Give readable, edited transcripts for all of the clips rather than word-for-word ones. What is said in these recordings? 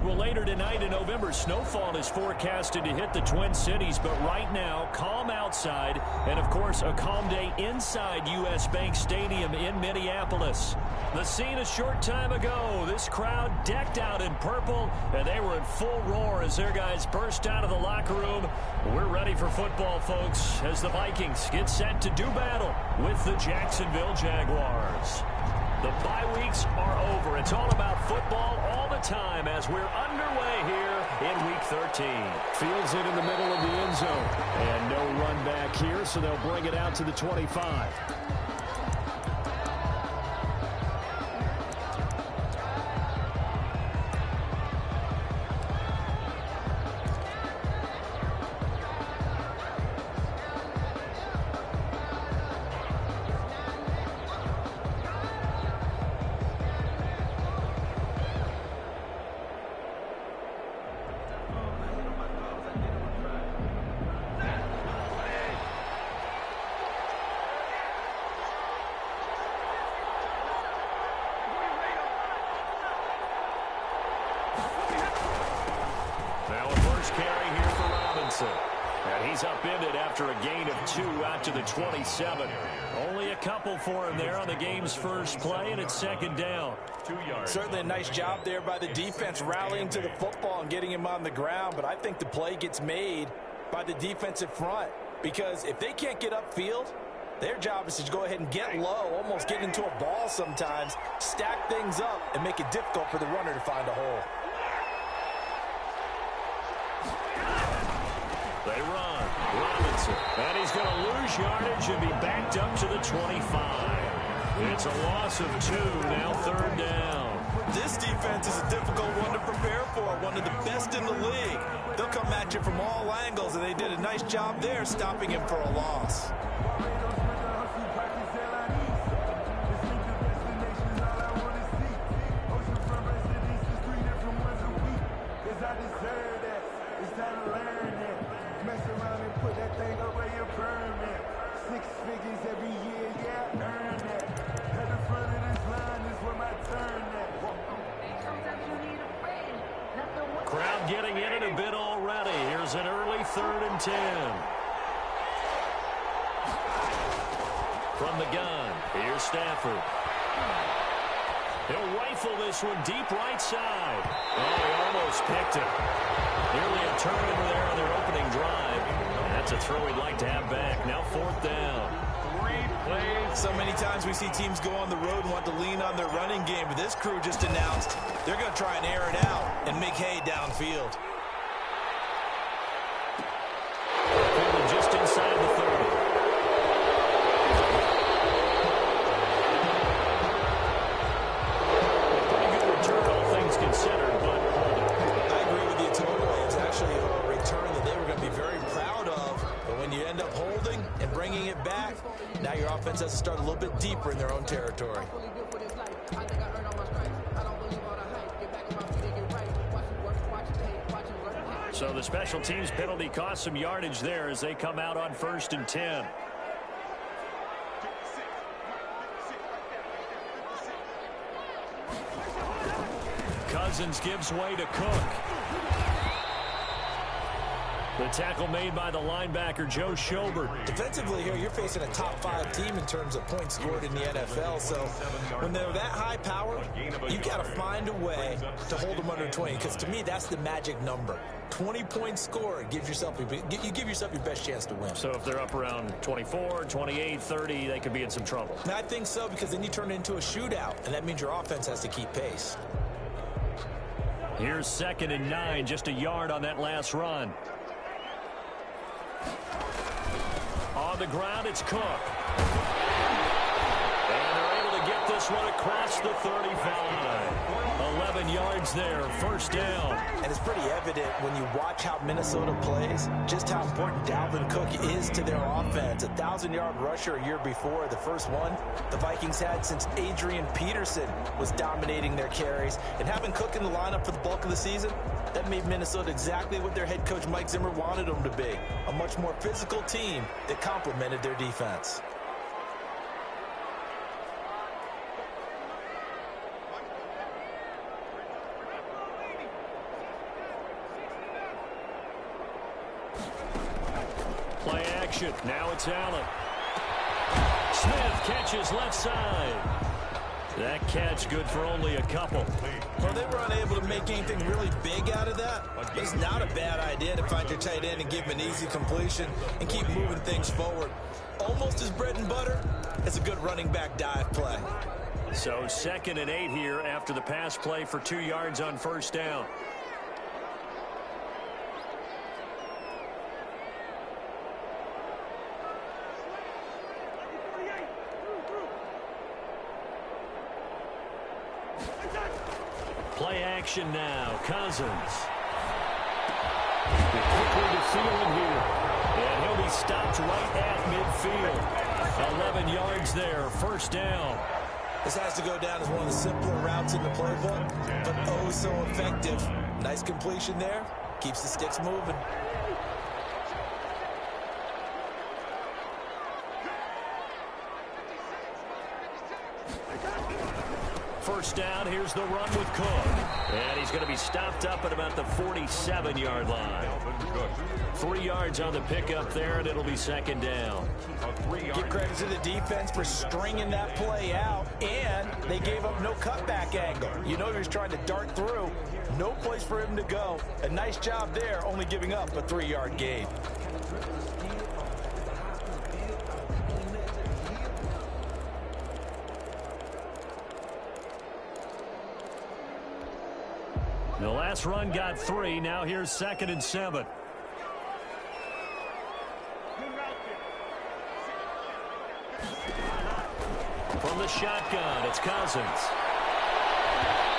Well, later tonight in November, snowfall is forecasted to hit the Twin Cities, but right now, calm outside, and of course, a calm day inside U.S. Bank Stadium in Minneapolis. The scene a short time ago, this crowd decked out in purple, and they were in full roar as their guys burst out of the locker room. We're ready for football, folks, as the Vikings get set to do battle with the Jacksonville Jaguars. The bye weeks are over. It's all about football all the time as we're underway here in Week 13. Fields it in the middle of the end zone. And no run back here, so they'll bring it out to the 25. And he's upended after a gain of 2 out to the 27. Only a couple for him there on the game's first play, and it's second down. 2 yards. Certainly a nice job there by the defense rallying to the football and getting him on the ground, but I think the play gets made by the defensive front because if they can't get upfield, their job is to go ahead and get low, almost get into a ball sometimes, stack things up, and make it difficult for the runner to find a hole. They run. Robinson. And he's going to lose yardage and be backed up to the 25. It's a loss of 2, now third down. This defense is a difficult one to prepare for, one of the best in the league. They'll come at you from all angles, and they did a nice job there stopping him for a loss. Crowd getting in it a bit already. Here's an early 3rd and 10. From the gun, here's Stafford. He'll rifle this one deep right side. Oh, he almost picked it. Nearly a turnover there on their opening drive. That's a throw he'd like to have back. Now 4th down. 3 plays. So many times we see teams go on the road and want to lean on their running game, but this crew just announced they're going to try and air it out and make hay downfield. Fielded just inside the 30. Pretty good return, all things considered, but I agree with you totally. It's actually a return that they were going to be very proud of, but when you end up holding and bringing it back, now your offense has to start a little bit deeper in their own territory. so the special teams penalty cost some yardage there as they come out on 1st and 10. Cousins gives way to Cook. The tackle made by the linebacker, Joe Schobert. Defensively here, you're facing a top-5 team in terms of points scored in the NFL. So when they're that high power, you got to find a way to hold them under 20. Because to me, that's the magic number. 20 points scored gives yourself you give yourself your best chance to win. So if they're up around 24, 28, 30, they could be in some trouble. And I think so, because then you turn it into a shootout, and that means your offense has to keep pace. Here's 2nd and 9, just a yard on that last run. On the ground, it's Cook. And they're able to get this one across the 35. 11 yards there, 1st down. And it's pretty evident when you watch how Minnesota plays, just how important Dalvin Cook is to their offense. 1,000-yard rusher a year before, the first one the Vikings had since Adrian Peterson was dominating their carries. And having Cook in the lineup for the bulk of the season, that made Minnesota exactly what their head coach Mike Zimmer wanted them to be. A much more physical team that complemented their defense. action. Now it's Allen. Smith catches left side. That catch good for only a couple. Well, they were unable to make anything really big out of that. It's not a bad idea to find your tight end and give him an easy completion and keep moving things forward. Almost as bread and butter as a good running back dive play. So 2nd and 8 here after the pass play for 2 yards on first down. Play action now. Cousins. Quickly to Thielen here. And he'll be stopped right at midfield. 11 yards there. First down. This has to go down as one of the simpler routes in the playbook, but oh so effective. Nice completion there. Keeps the sticks moving. First down, here's the run with Cook. And he's going to be stopped up at about the 47-yard line. 3 yards on the pickup there, and it'll be 2nd down. Give credit to the defense for stringing that play out, and they gave up no cutback angle. You know he was trying to dart through. No place for him to go. A nice job there, only giving up a 3-yard gain. The last run got 3. Now here's 2nd and 7. From the shotgun, it's Cousins.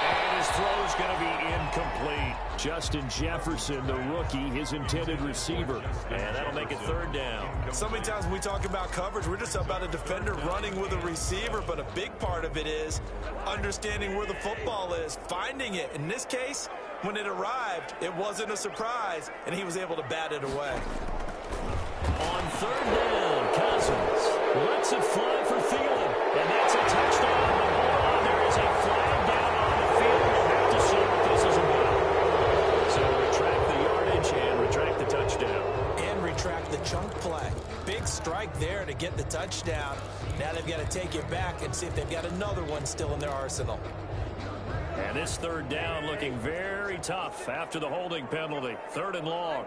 And his throw's going to be incomplete. Justin Jefferson, the rookie, his intended receiver. And that'll make it 3rd down. So many times when we talk about coverage, we're just about a defender running with a receiver, but a big part of it is understanding where the football is, finding it. In this case, when it arrived, it wasn't a surprise, and he was able to bat it away. On 3rd down, Cousins lets it fly for Thielen, and that's a touchdown. But hold on, there is a flag down on the field. We'll have to see what this is about. So retract the yardage and retract the touchdown. And retract the chunk play. Big strike there to get the touchdown. Now they've got to take it back and see if they've got another one still in their arsenal. And this 3rd down looking very tough after the holding penalty. 3rd and long.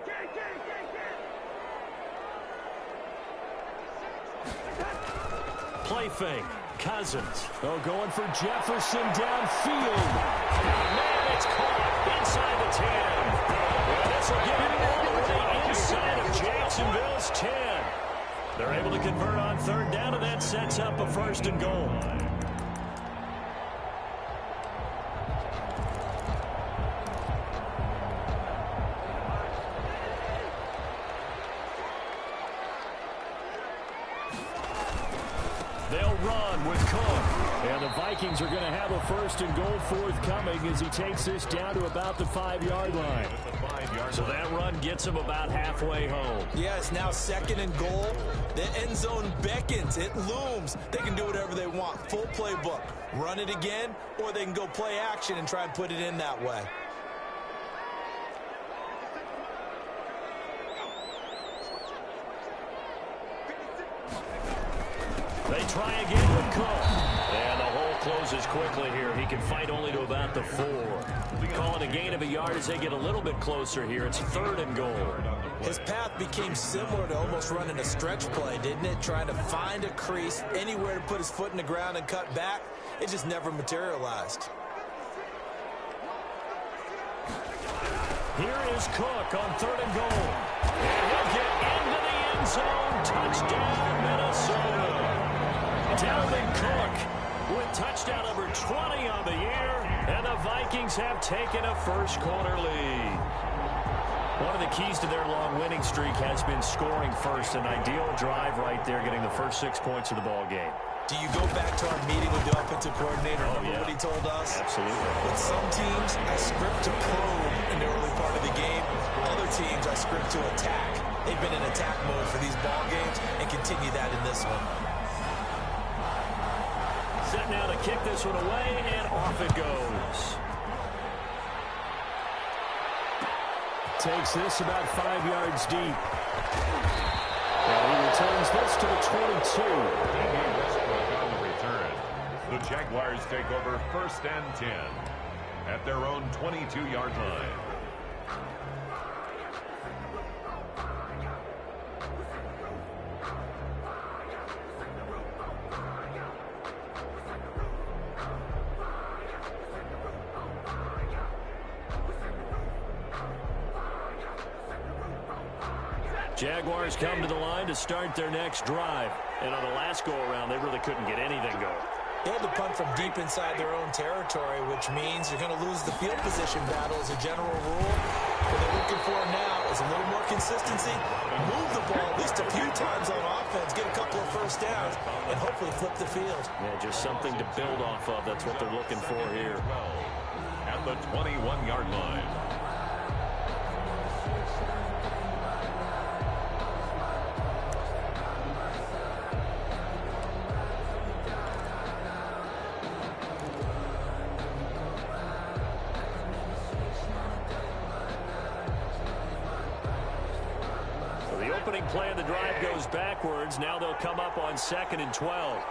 Play fake. Cousins. Oh, going for Jefferson downfield. Man, it's caught inside the 10. Well, this will get him all the way inside of Jacksonville's 10. They're able to convert on 3rd down, and that sets up a 1st and goal. They'll run with Cook. And the Vikings are going to have a 1st and goal forthcoming as he takes this down to about the 5-yard line. So that run gets him about halfway home. Yeah, it's now 2nd and goal. The end zone beckons. It looms. They can do whatever they want. Full playbook. Run it again, or they can go play action and try and put it in that way. They try again with Cook. And the hole closes quickly here. He can fight only to about the 4. We call it a gain of a yard as they get a little bit closer here. It's 3rd and goal. His path became similar to almost running a stretch play, didn't it? Trying to find a crease, anywhere to put his foot in the ground and cut back. It just never materialized. Here is Cook on 3rd and goal. And he'll get into the end zone. Touchdown, Minnesota. Dalvin Cook with touchdown number 20 on the year. And the Vikings have taken a first-quarter lead. One of the keys to their long winning streak has been scoring first. An ideal drive right there, getting the first 6 points of the ball game. Do you go back to our meeting with the offensive coordinator? Remember what he told us? Absolutely. With some teams, I script to probe in the early part of the game. Other teams, I script to attack. They've been in attack mode for these ball games and continue that in this one. Set now to kick this one away, and off it goes. Takes this about 5 yards deep. Well, he turns this to the 22. On the return. The Jaguars take over 1st and 10 at their own 22-yard line. Jaguars come to the line to start their next drive. And on the last go-around, they really couldn't get anything going. They had to punt from deep inside their own territory, which means you're going to lose the field position battle as a general rule. What they're looking for now is a little more consistency, move the ball at least a few times on offense, get a couple of first downs, and hopefully flip the field. Yeah, just something to build off of. That's what they're looking for here. At the 21-yard line. Play of the drive goes backwards. Now they'll come up on 2nd and 12.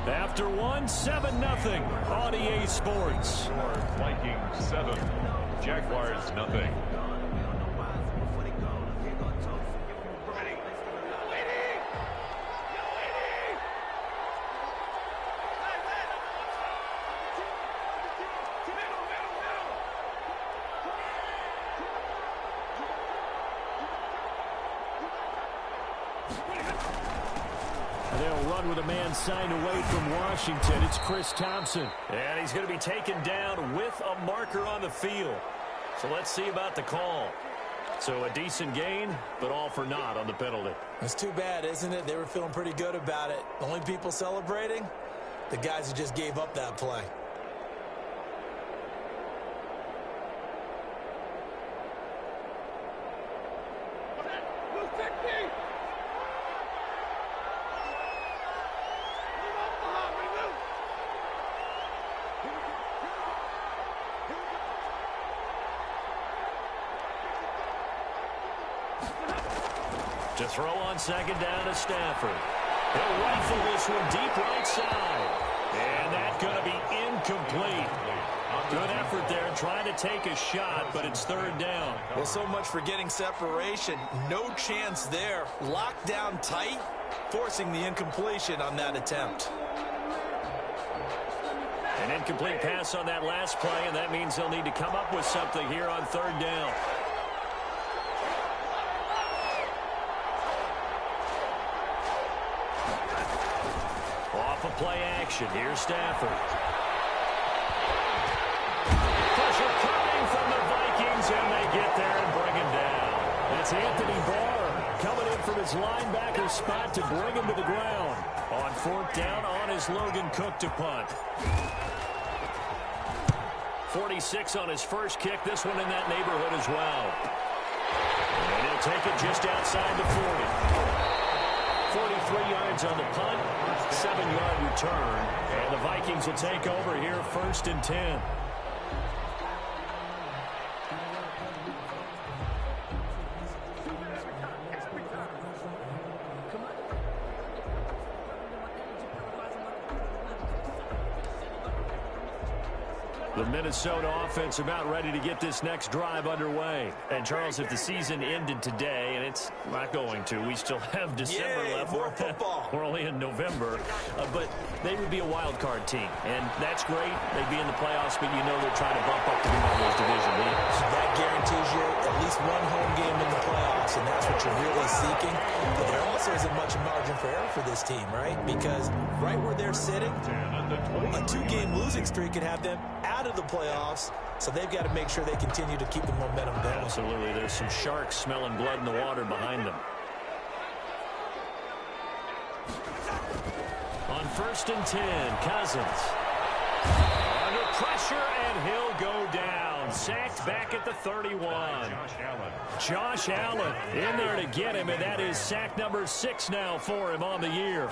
After 7-0 on EA Sports. Vikings 7, Jaguars nothing. They'll run with a man signed away from Washington. It's Chris Thompson. And he's going to be taken down with a marker on the field. So let's see about the call. So a decent gain, but all for naught on the penalty. It's too bad, isn't it? They were feeling pretty good about it. The only people celebrating, the guys who just gave up that play. To throw on 2nd down to Stafford. He'll rifle this one deep right side. And that's going to be incomplete. Good effort there trying to take a shot, but it's 3rd down. Well, so much for getting separation. No chance there. Locked down tight, forcing the incompletion on that attempt. An incomplete pass on that last play, and that means they'll need to come up with something here on 3rd down. Play action. Here's Stafford. Pressure coming from the Vikings, and they get there and bring him down. That's Anthony Barr coming in from his linebacker spot to bring him to the ground. On 4th down, on his Logan Cook to punt. 46 on his first kick. This one in that neighborhood as well. And he'll take it just outside the 40. 43 yards on the punt, 7-yard return, and the Vikings will take over here 1st and 10. The Minnesota offense about ready to get this next drive underway. And, Charles, if the season ended today, and it's not going to, we still have December left. More football. We're only in November. But they would be a wild card team. And that's great. They'd be in the playoffs, but you know they're trying to bump up to be one of those division leaders. That guarantees you at least one home game in the playoffs, and that's what you're really seeking. But there also isn't much margin for error for this team, right? Because right where they're sitting, a 2-game losing streak could have them out of the playoffs, so they've got to make sure they continue to keep the momentum going. Absolutely. There's some sharks smelling blood in the water behind them. On 1st and 10, Cousins. Under pressure, and he'll go down. Sacked back at the 31. Josh Allen in there to get him, and that is sack number 6 now for him on the year.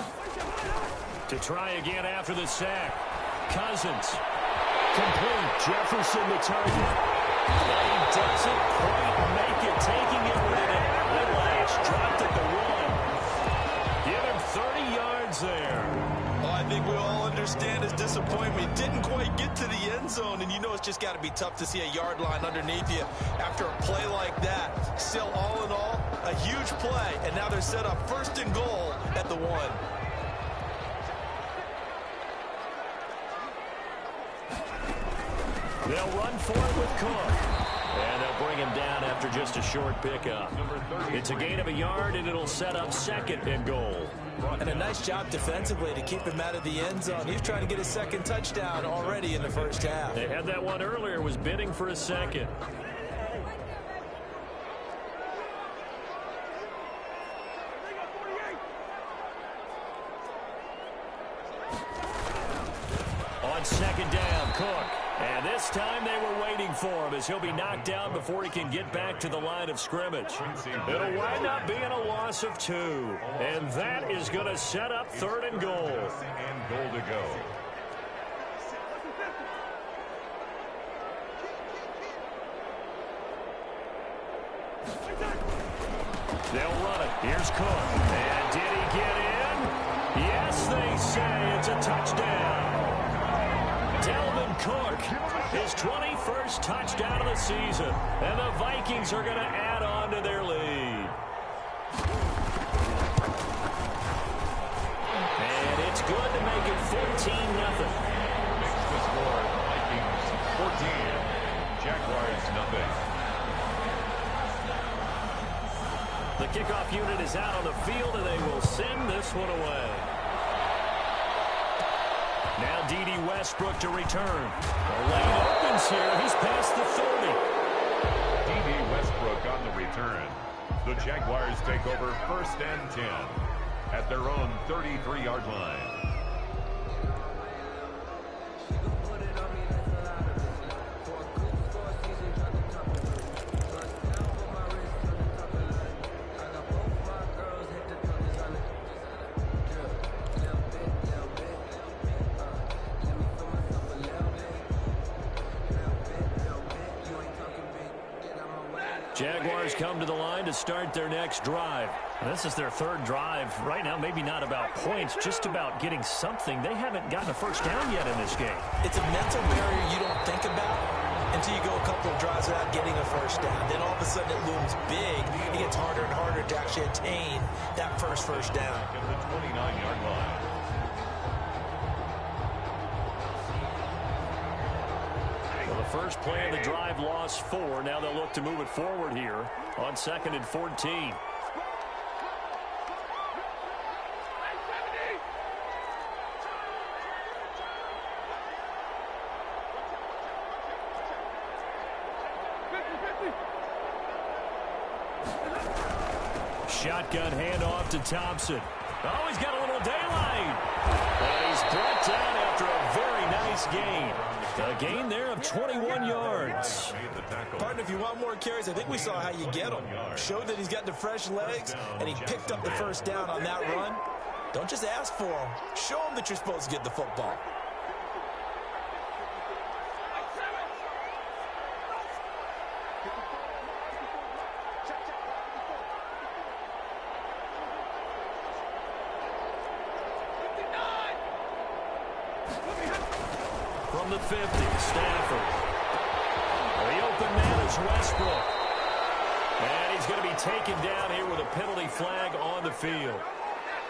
To try again after the sack. Cousins. complete. Jefferson the target. He doesn't quite make it, taking it with an eyelash. Dropped at the 1. Give him 30 yards there. Oh, I think we all understand his disappointment. Didn't quite get to the end zone, and you know it's just got to be tough to see a yard line underneath you after a play like that. Still, all in all, a huge play, and now they're set up 1st and goal at the 1. They'll run for it with Cook. And they'll bring him down after just a short pickup. It's a gain of a yard, and it'll set up 2nd and goal. And a nice job defensively to keep him out of the end zone. He's trying to get his 2nd touchdown already in the first half. They had that one earlier, was bidding for a 2nd. On 2nd down, Cook. And this time they were waiting for him as he'll be knocked down before he can get back to the line of scrimmage. It'll wind up being a loss of 2. And that is going to set up 3rd and goal. And goal to go. They'll run it. Here's Cook. And did he get in? Yes, they say it's a touchdown. Dalvin Cook, his 21st touchdown of the season. And the Vikings are going to add on to their lead. And it's good to make it 14-0. Makes the score Vikings 14, Jaguars 0. The kickoff unit is out on the field, and they will send this one away. Now D.D. Westbrook to return. The lane opens here. He's past the 30. D.D. Westbrook on the return. The Jaguars take over 1st and 10 at their own 33-yard line. Jaguars come to the line to start their next drive. This is their 3rd drive. Right now, maybe not about points, just about getting something. They haven't gotten a first down yet in this game. It's a mental barrier you don't think about until you go a couple of drives without getting a first down. Then all of a sudden it looms big. It gets harder and harder to actually attain that first down. At the 29-yard line. First play of the drive, lost 4. Now they'll look to move it forward here on 2nd and 14. Shotgun handoff to Thompson. Oh, he's got a little daylight. And he's brought down after a very nice gain. A gain there of 21 yards. Partner, if you want more carries, I think we saw how you get them. Showed that he's got the fresh legs, and he picked up the first down on that run. Don't just ask for him. Show him that you're supposed to get the football. From the 50, Stafford. The open man is Westbrook. And he's going to be taken down here with a penalty flag on the field.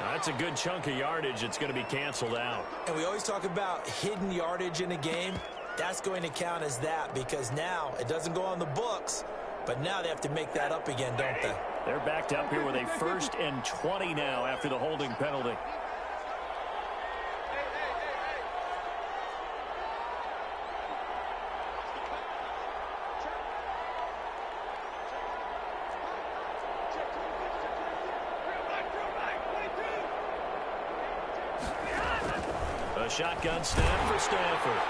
Now, that's a good chunk of yardage. It's going to be canceled out. And we always talk about hidden yardage in a game. That's going to count as that because now it doesn't go on the books, but now they have to make that up again, don't they? They're backed up here with a 1st and 20 now after the holding penalty. A shotgun snap for Stafford.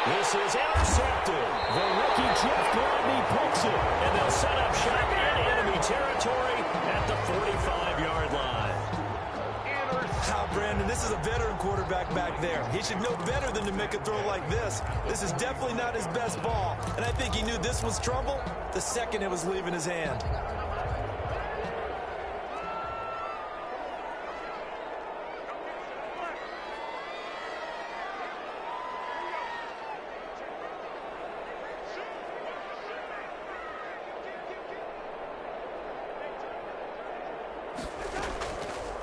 This is intercepted. The rookie Jeff Gladney picks it, and they'll set up shop in enemy territory at the 45-yard line. Brandon, this is a veteran quarterback back there. He should know better than to make a throw like this. This is definitely not his best ball, and I think he knew this was trouble the second it was leaving his hand.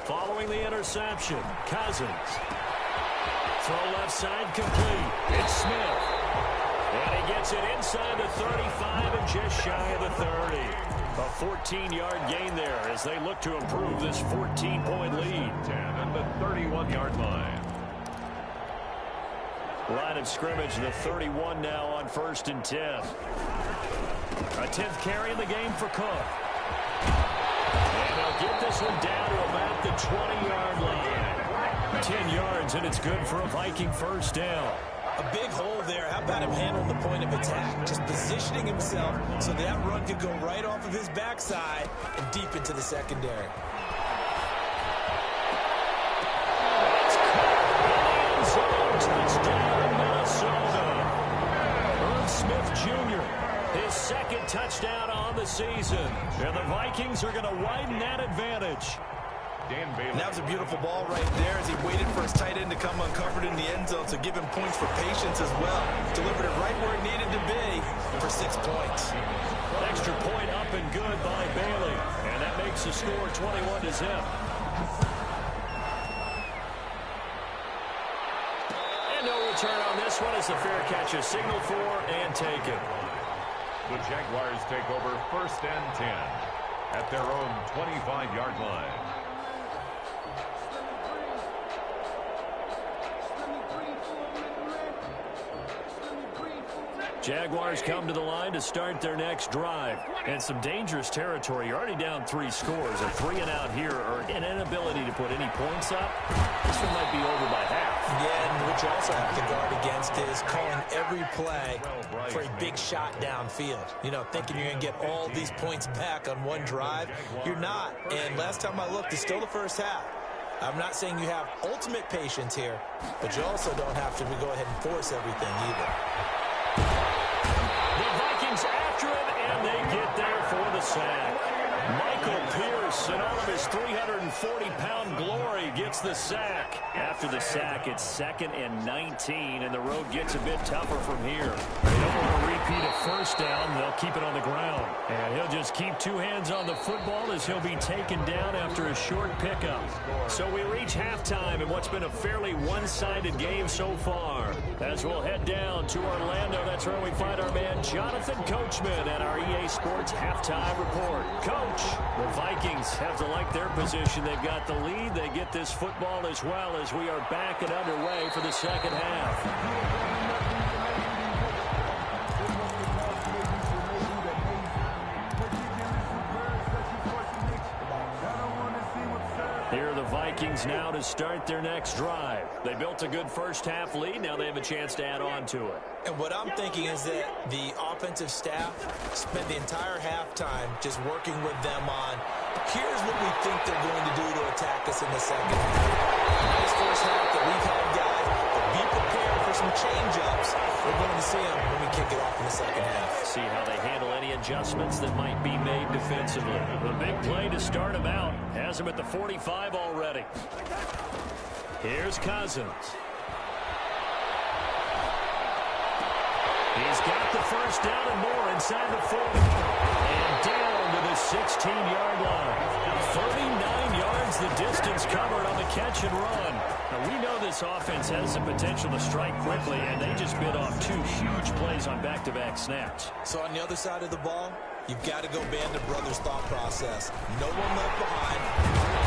Following the interception, Cousins. Throw left side complete. It's Smith. And he gets it inside the 35 and just shy of the 30. A 14-yard gain there as they look to improve this 14-point lead. 10 and the 31-yard line. Line of scrimmage, the 31 now on 1st and 10. A 10th carry in the game for Cook. And they'll get this one down to about the 20-yard line. 10 yards, and it's good for a Viking first down. A big hole there. How about him handling the point of attack? Just positioning himself so that run could go right off of his backside and deep into the secondary. It's caught in the end zone. Touchdown, Minnesota. Irv Smith Jr., his second touchdown on the season. And the Vikings are going to widen that advantage. And that was a beautiful ball right there as he waited for his tight end to come uncovered in the end zone, so give him points for patience as well. Delivered it right where it needed to be for 6 points. Extra point up and good by Bailey. And that makes the score 21-0. And no return on this one as the fair catch is signaled for and taken. The Jaguars take over 1st and 10 at their own 25-yard line. Jaguars come to the line to start their next drive. And some dangerous territory. You're already down 3 scores. A 3-and-out here or an inability to put any points up. This one might be over by half. Yeah, and what you also have to guard against is calling every play for a big shot downfield. You know, thinking you're going to get all these points back on one drive. You're not. And last time I looked, it's still the first half. I'm not saying you have ultimate patience here, but you also don't have to go ahead and force everything either. The Vikings after him, and they get there for the sack. Michael Pierce, in all of his 340-pound glory, gets the sack. After the sack, it's 2nd and 19, and the road gets a bit tougher from here. They don't want to repeat a first down. They'll keep it on the ground. And he'll just keep 2 hands on the football as he'll be taken down after a short pickup. So we reach halftime in what's been a fairly one-sided game so far. As we'll head down to Orlando, that's where we find our man Jonathan Coachman at our EA Sports Halftime Report. Coach, the Vikings have to like their position. They've got the lead. They get this football as well as we are back and underway for the second half. Here are the Vikings now to start their next drive. They built a good first half lead. Now they have a chance to add on to it. And what I'm thinking is that the offensive staff spent the entire halftime just working with them on, here's what we think they're going to do to attack us in the second half. Nice first half that we've had, guys, but be prepared for some change-ups. We're going to see them when we kick it off in the second half. See how they handle any adjustments that might be made defensively. The big play to start him out. Has him at the 45 already. Here's Cousins. He's got the first down and more inside the 40. And down to the 16-yard line. 39 yards the distance covered on the catch and run. Now, we know this offense has the potential to strike quickly, and they just bit off 2 huge plays on back-to-back snaps. So on the other side of the ball, you've got to go Band of Brothers thought process. No one left behind.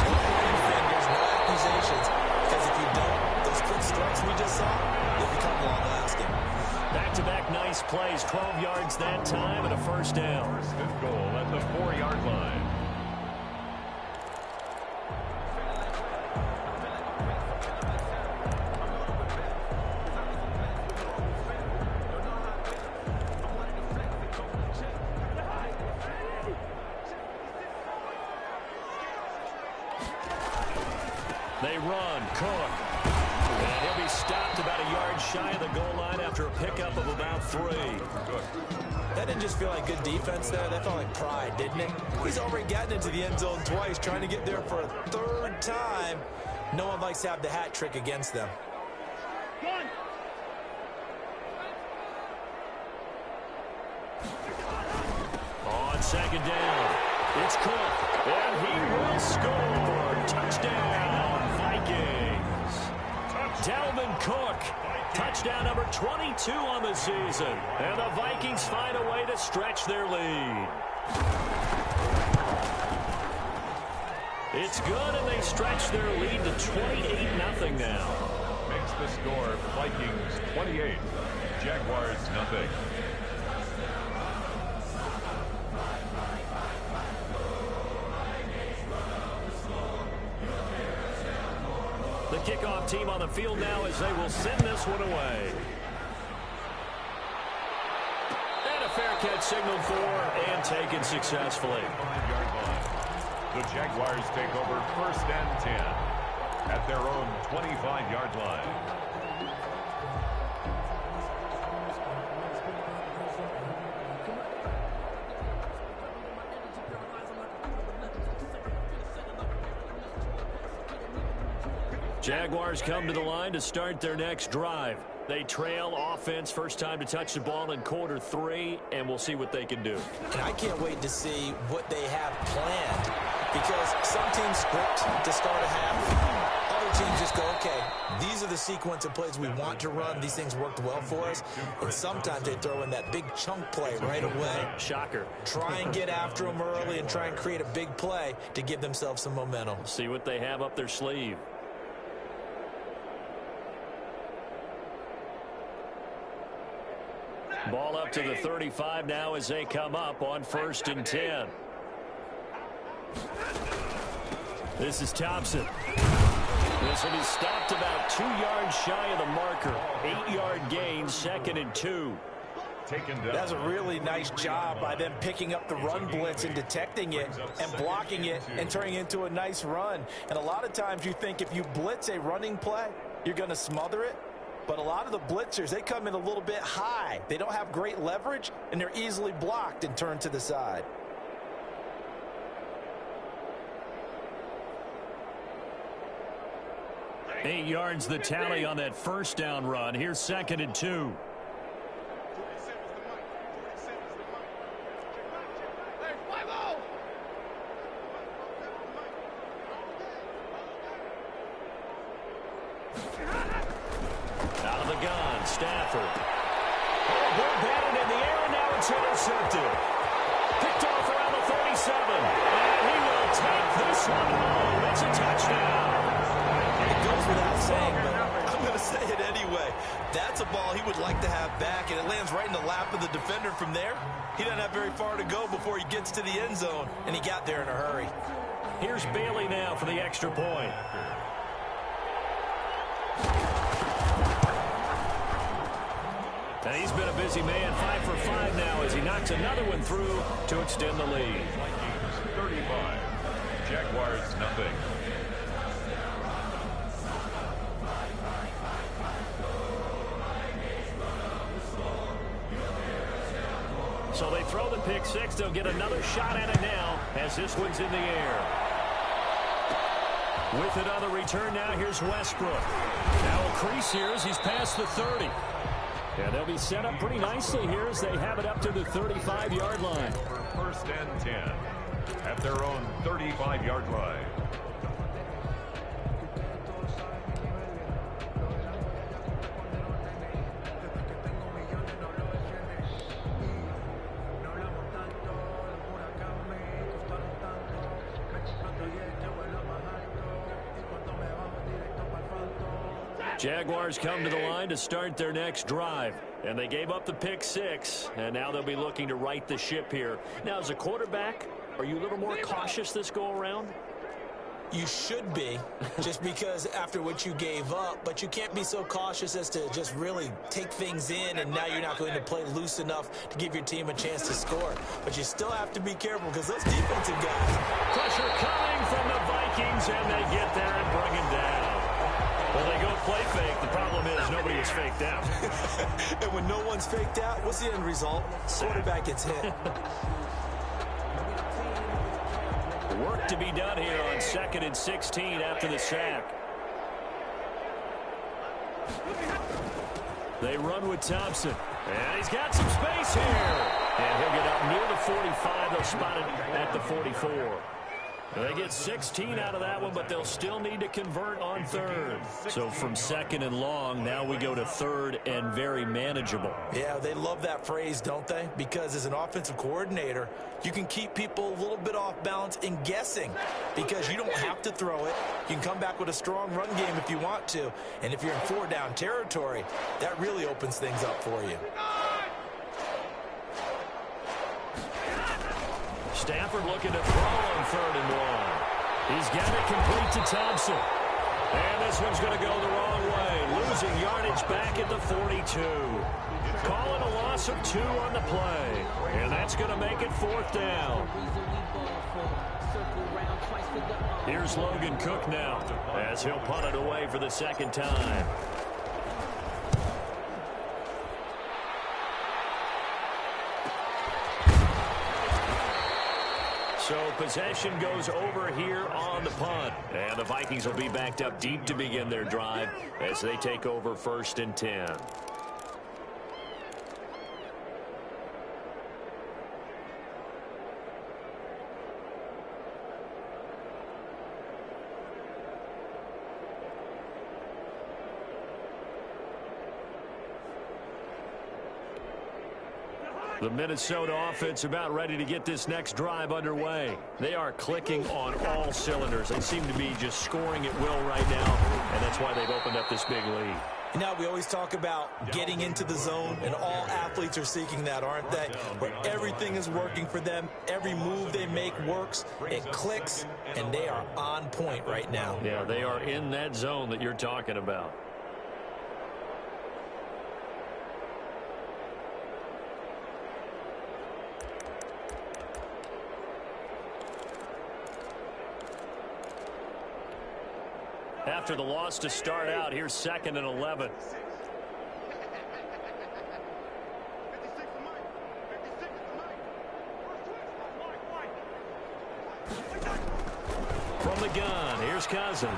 No pointing fingers, no accusations. Because if you don't, those quick strikes we just saw, they become long-lasting. Back-to-back nice plays, 12 yards that time and a first down. First and goal at the 4-yard line. They run. Cook. And he'll be stopped about a yard shy of the goal line after a pickup of about 3. That didn't just feel like good defense there. That felt like pride, didn't it? He's already gotten into the end zone twice, trying to get there for a 3rd time. No one likes to have the hat trick against them. On 2nd down, it's Cook, and he will score. Touchdown, Vikings. Dalvin Cook, touchdown number 22 on the season. And the Vikings find a way to stretch their lead. It's good, and they stretch their lead to 28-0 now. Makes the score Vikings 28, Jaguars nothing. The kickoff team on the field now as they will send this one away. And a fair catch signaled for and taken successfully. 5-yard line. The Jaguars take over 1st and 10 at their own 25-yard line. Jaguars come to the line to start their next drive. They trail offense, first time to touch the ball in quarter 3, and we'll see what they can do. And I can't wait to see what they have planned, because some teams script to start a half. Other teams just go, okay, these are the sequence of plays we want to run. These things worked well for us. And sometimes they throw in that big chunk play right away. Shocker. Try and get after them early and try and create a big play to give themselves some momentum. See what they have up their sleeve. Ball up to the 35 now as they come up on 1st and 10. This is Thompson. This will be stopped about 2 yards shy of the marker. 8-yard gain, 2nd and 2. Taken down. That's a really nice job by them picking up the run blitz and detecting it and blocking it and turning it into a nice run. And a lot of times you think if you blitz a running play, you're going to smother it. But a lot of the blitzers, they come in a little bit high. They don't have great leverage, and they're easily blocked and turned to the side. Eight yards the tally on that first down run. Here's 2nd and 2. Out of the gun, Stafford. Oh, ball batted in the air, and now it's intercepted. Picked off around the 37. And he will take this one home. It's a touchdown. It goes without saying, but I'm going to say it anyway. That's a ball he would like to have back, and it lands right in the lap of the defender from there. He doesn't have very far to go before he gets to the end zone, and he got there in a hurry. Here's Bailey now for the extra point. And he's been a busy man, 5 for 5 now as he knocks another one through to extend the lead. Vikings 35, Jaguars nothing. So they throw the pick 6. They'll get another shot at it now as this one's in the air. With it on the return now, here's Westbrook. Now a crease here as he's past the 30. Yeah, they'll be set up pretty nicely here as they have it up to the 35-yard line. For 1st and 10 at their own 35-yard line. Jaguars come to the line to start their next drive. And they gave up the pick 6. And now they'll be looking to right the ship here. Now, as a quarterback, are you a little more cautious this go-around? You should be, just because after what you gave up. But you can't be so cautious as to just really take things in, and now you're not going to play loose enough to give your team a chance to score. But you still have to be careful because those defensive guys. Pressure coming from the Vikings, and they get there and bring it down. Well, they go play fake. The problem is nobody is faked out. And when no one's faked out, what's the end result? Quarterback gets hit. Work to be done here on 2nd and 16 after the sack. They run with Thompson. And he's got some space here. And he'll get up near the 45. They'll spot it at the 44. They get 16 out of that one, but they'll still need to convert on 3rd. So from 2nd and long, now we go to 3rd and very manageable. Yeah, they love that phrase, don't they? Because as an offensive coordinator, you can keep people a little bit off balance and guessing because you don't have to throw it. You can come back with a strong run game if you want to. And if you're in 4-down territory, that really opens things up for you. Stafford looking to throw on 3rd and 1. He's got it complete to Thompson. And this one's going to go the wrong way. Losing yardage back at the 42. Calling a loss of 2 on the play. And that's going to make it 4th down. Here's Logan Cook now as he'll punt it away for the 2nd time. So possession goes over here on the punt. And the Vikings will be backed up deep to begin their drive as they take over 1st and 10. The Minnesota offense about ready to get this next drive underway. They are clicking on all cylinders. They seem to be just scoring at will right now, and that's why they've opened up this big lead. You know, we always talk about getting into the zone, and all athletes are seeking that, aren't they? Where everything is working for them. Every move they make works. It clicks, and they are on point right now. Yeah, they are in that zone that you're talking about. After the loss to start out, here's 2nd and 11. From the gun, here's Cousins.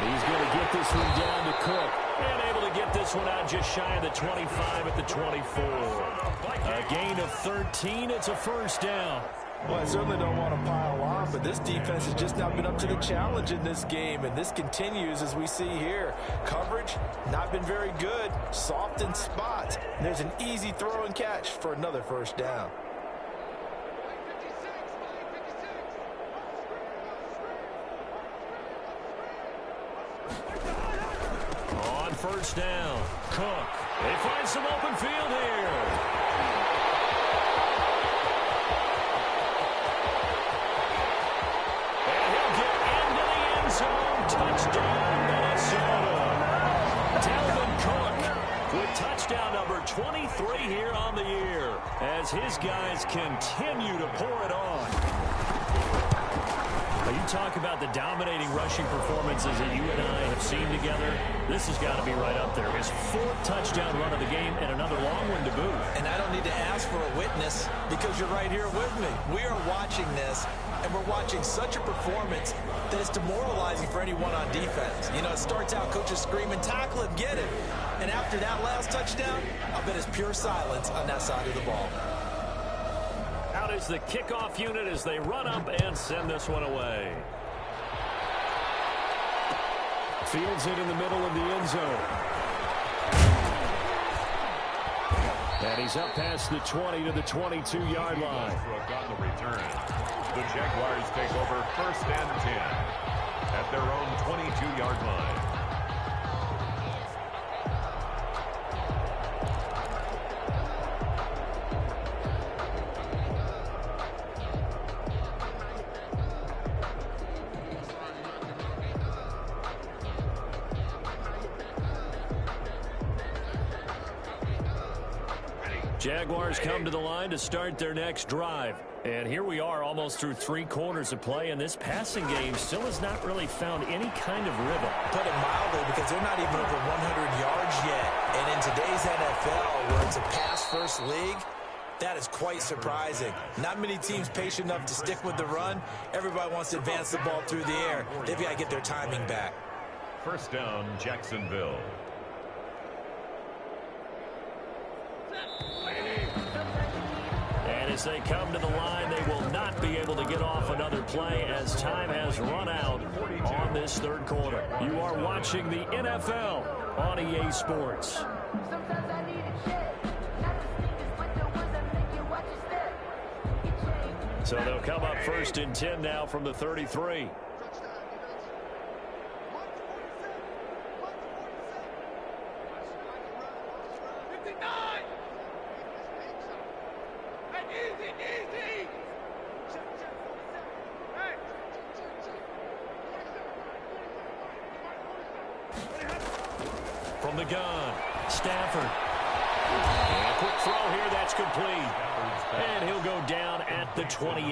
He's going to get this one down to Cook. And able to get this one out just shy of the 25 at the 24. A gain of 13. It's a 1st down. Well, I certainly don't want to pile on, but this defense has just not been up to the challenge in this game, and this continues as we see here. Coverage, not been very good. Soft in spots. There's an easy throw and catch for another 1st down. On 1st down, Cook. They find some open field here. Touchdown, Minnesota. Dalvin Cook with touchdown number 23 here on the year as his guys continue to pour it on. Now you talk about the dominating rushing performances that you and I have seen together. This has got to be right up there. His 4th touchdown run of the game and another long one to boot. And I don't need to ask for a witness because you're right here with me. We are watching this, and we're watching such a performance that is demoralizing for anyone on defense. You know, it starts out coaches screaming, tackle him, get him. And after that last touchdown, I bet it's pure silence on that side of the ball. Out is the kickoff unit as they run up and send this one away. Fields it in the middle of the end zone. And he's up past the 20 to the 22-yard line. On the return. The Jaguars take over 1st and 10 at their own 22-yard line. Ready. Jaguars come to the line to start their next drive. And here we are almost through 3 quarters of play, and this passing game still has not really found any kind of rhythm. Put it mildly, because they're not even over 100 yards yet. And in today's NFL, where it's a pass-first league, that is quite surprising. Not many teams patient enough to stick with the run. Everybody wants to advance the ball through the air. They've got to get their timing back. First down, Jacksonville. And as they come to the line, they will not be able to get off another play as time has run out on this third quarter. You are watching the NFL on EA Sports. So they'll come up first and 10 now from the 33. From the gun, Stafford. And a quick throw here, that's complete. And he'll go down at the 28.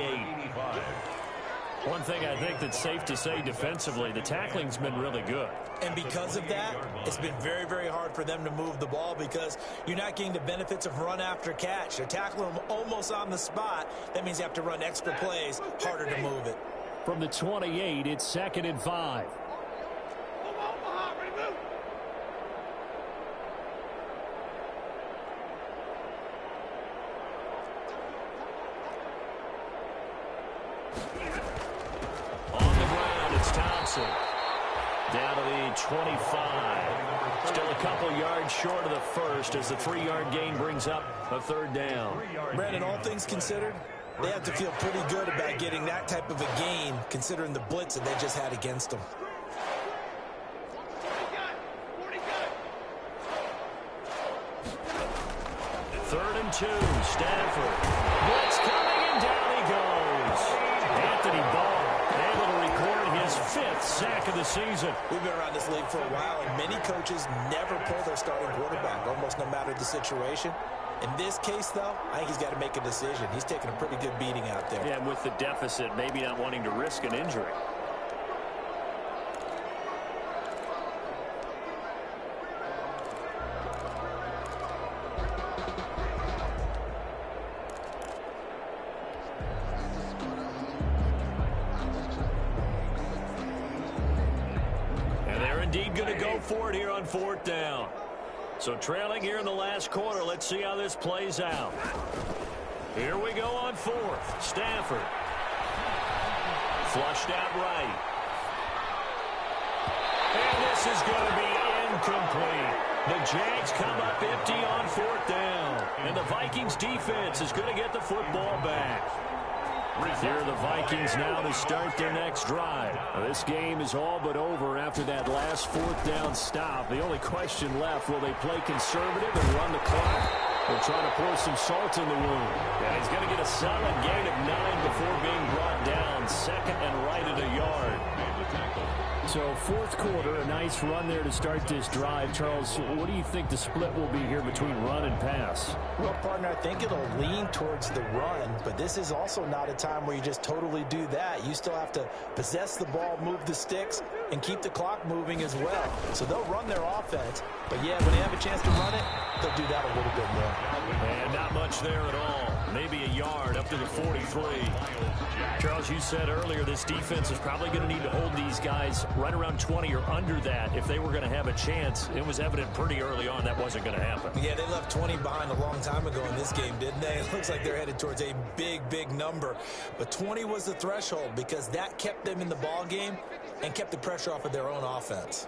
One thing I think that's safe to say defensively, the tackling's been really good. And because of that, it's been very, very hard for them to move the ball because you're not getting the benefits of run after catch. They're tackling them almost on the spot. That means you have to run extra plays, harder to move it. From the 28, it's 2nd and 5. Down to the 25. Still a couple yards short of the first as the 3-yard gain brings up a 3rd down. Brandon, all things considered, they have to feel pretty good about getting that type of a gain considering the blitz that they just had against them. Third and 2, Stafford. Blitz coming and down he goes. Anthony Barr able to record his 5th sack of the season. We've been around this league for a while, and many coaches never pull their starting quarterback, almost no matter the situation. In this case, though, I think he's got to make a decision. He's taking a pretty good beating out there. Yeah, and with the deficit, maybe not wanting to risk an injury. Going to go for it here on 4th down. So trailing here in the last quarter. Let's see how this plays out. Here we go on 4th. Stafford. Flushed out right. And this is going to be incomplete. The Jags come up empty on 4th down. And the Vikings defense is going to get the football back. Here are the Vikings now to start their next drive. Now, this game is all but over after that last 4th down stop. The only question left, will they play conservative and run the clock or try to pour some salt in the wound? Yeah, he's going to get a solid gain of 9 before being brought down. 2nd and right at a yard. So 4th quarter, a nice run there to start this drive. Charles, what do you think the split will be here between run and pass? Well, partner, I think it'll lean towards the run, but this is also not a time where you just totally do that. You still have to possess the ball, move the sticks, and keep the clock moving as well. So they'll run their offense, but yeah, when they have a chance to run it, they'll do that a little bit more. And not much there at all. Maybe a yard up to the 43. Charles, you said earlier this defense is probably going to need to hold these guys right around 20 or under that if they were going to have a chance. It was evident pretty early on that wasn't going to happen. Yeah, they left 20 behind a long time ago in this game, didn't they? It looks like they're headed towards a big, big number. But 20 was the threshold because that kept them in the ball game and kept the pressure off of their own offense.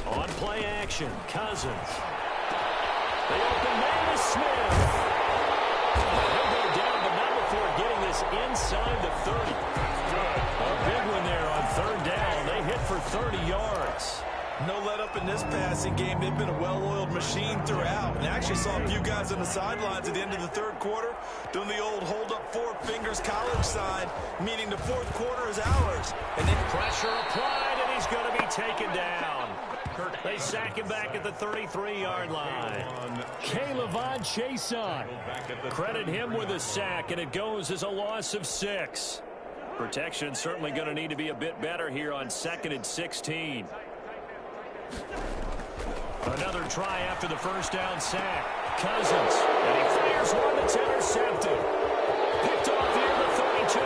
On play action, Cousins. They open man to Smith. He'll go down, but not before getting this inside the 30. A big one there on 3rd down. They hit for 30 yards. No let up in this passing game. They've been a well-oiled machine throughout. And I actually saw a few guys on the sidelines at the end of the third quarter doing the old hold up 4 fingers college sign, meaning the fourth quarter is ours. And then pressure applied, and he's going to be taken down. They sack him back at the 33-yard line. K'Lavon Chason. Credit him with a sack, and it goes as a loss of 6. Protection certainly going to need to be a bit better here on 2nd and 16. Another try after the first down sack. Cousins, and he fires one that's intercepted. Picked off here the 32,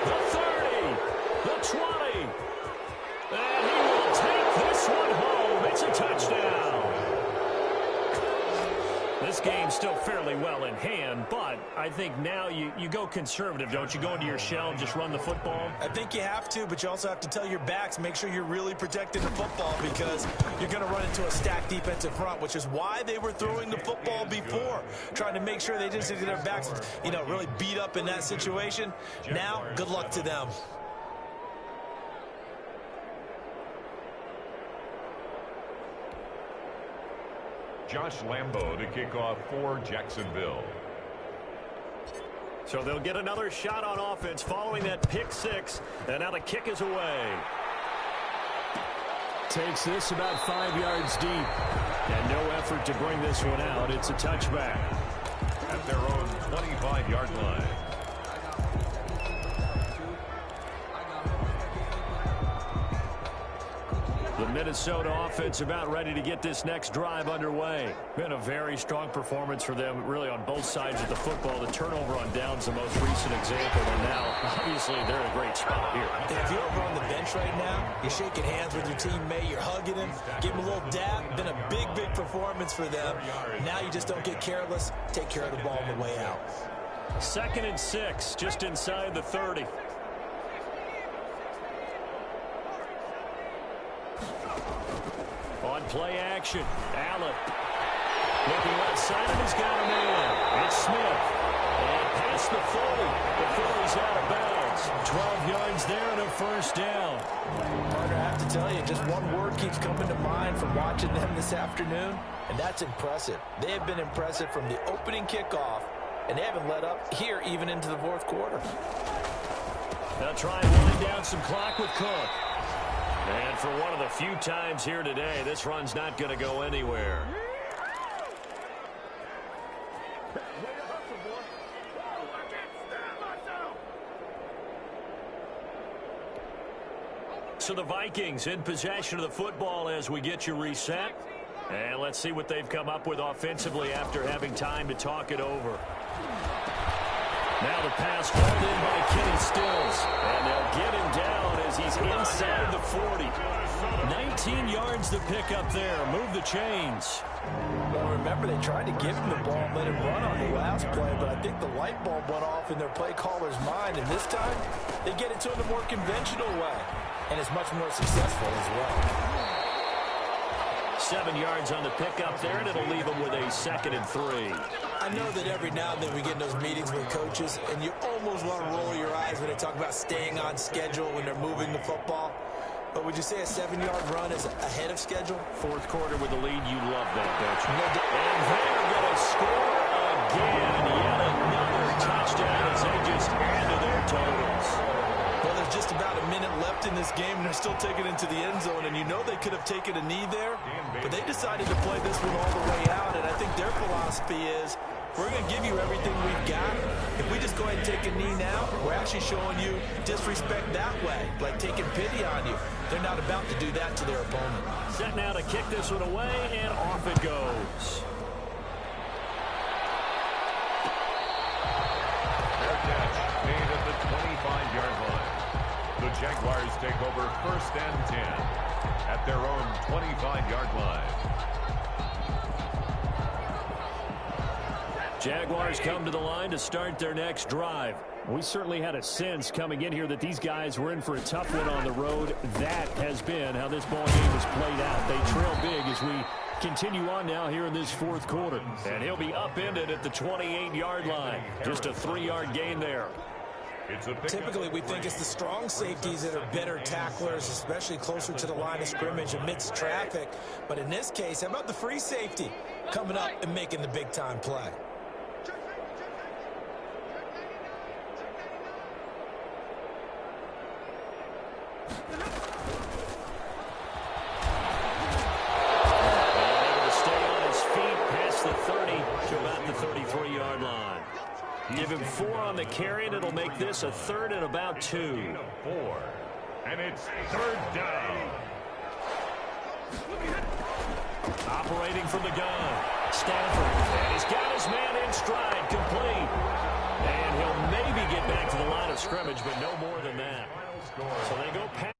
the 30, the 20. And he will take this one home. It's a touchdown. This game's still fairly well in hand, but I think now you go conservative, don't you? Go into your shell and just run the football? I think you have to, but you also have to tell your backs, make sure you're really protecting the football because you're going to run into a stacked defensive front, which is why they were throwing the football before, trying to make sure they just get their backs, really beat up in that situation. Now, good luck to them. Josh Lambo to kick off for Jacksonville. So they'll get another shot on offense following that pick 6, and now the kick is away. Takes this about 5 yards deep. And no effort to bring this one out. It's a touchback. At their own 25-yard line. The Minnesota offense about ready to get this next drive underway. Been a very strong performance for them, really, on both sides of the football. The turnover on downs the most recent example, and now, obviously, they're in a great spot here. And if you're over on the bench right now, you're shaking hands with your teammate, you're hugging him, give him a little dap. Been a big, big performance for them. Now you just don't get careless. Take care of the ball on the way out. 2nd and 6, just inside the 30. On play action, Allen. Looking left side, and he's got a man. It's Smith. And past the 40. The 40's out of bounds. 12 yards there and a first down. Partner, I have to tell you, just one word keeps coming to mind from watching them this afternoon, and that's impressive. They have been impressive from the opening kickoff, and they haven't let up here even into the fourth quarter. They'll try and wind down some clock with Cook. And for one of the few times here today, this run's not going to go anywhere. So the Vikings in possession of the football as we get you reset. And let's see what they've come up with offensively after having time to talk it over. Now the pass hauled in by Kenny Stills. And they'll get him down as he's inside the 40. 19 yards to pick up there. Move the chains. Well, remember, they tried to give him the ball and let him run on the last play, but I think the light bulb went off in their play caller's mind, and this time they get it to him the more conventional way, and it's much more successful as well. 7 yards on the pickup there, and it'll leave them with a 2nd and 3. I know that every now and then we get in those meetings with coaches, and you almost want to roll your eyes when they talk about staying on schedule when they're moving the football. But would you say a 7-yard run is ahead of schedule? Fourth quarter with the lead, you love that, don't you? And they're going to score again. Yet another touchdown as they just add to their totals. Well, there's just about a minute left in this game, and they're still taking it into the end zone. And you know they could have taken a knee there, but they decided to play this one all the way out. And I think their philosophy is, we're going to give you everything we've got. If we just go ahead and take a knee now, we're actually showing you disrespect that way, like taking pity on you. They're not about to do that to their opponent. Set now to kick this one away, and off it goes. Fair catch made at the 25-yard line. The Jaguars take over 1st and 10 at their own 25-yard line. Jaguars come to the line to start their next drive. We certainly had a sense coming in here that these guys were in for a tough one on the road. That has been how this ball game has played out. They trail big as we continue on now here in this fourth quarter. And he'll be upended at the 28-yard line. Just a 3-yard gain there. Typically, we think it's the strong safeties that are better tacklers, especially closer to the line of scrimmage amidst traffic. But in this case, how about the free safety coming up and making the big-time play? Give him 4 on the carry, and it'll make this a 3rd and about 2. 4. And it's 3rd down. Operating from the gun. Stafford. And he's got his man in stride, complete. And he'll maybe get back to the line of scrimmage, but no more than that. So they go past.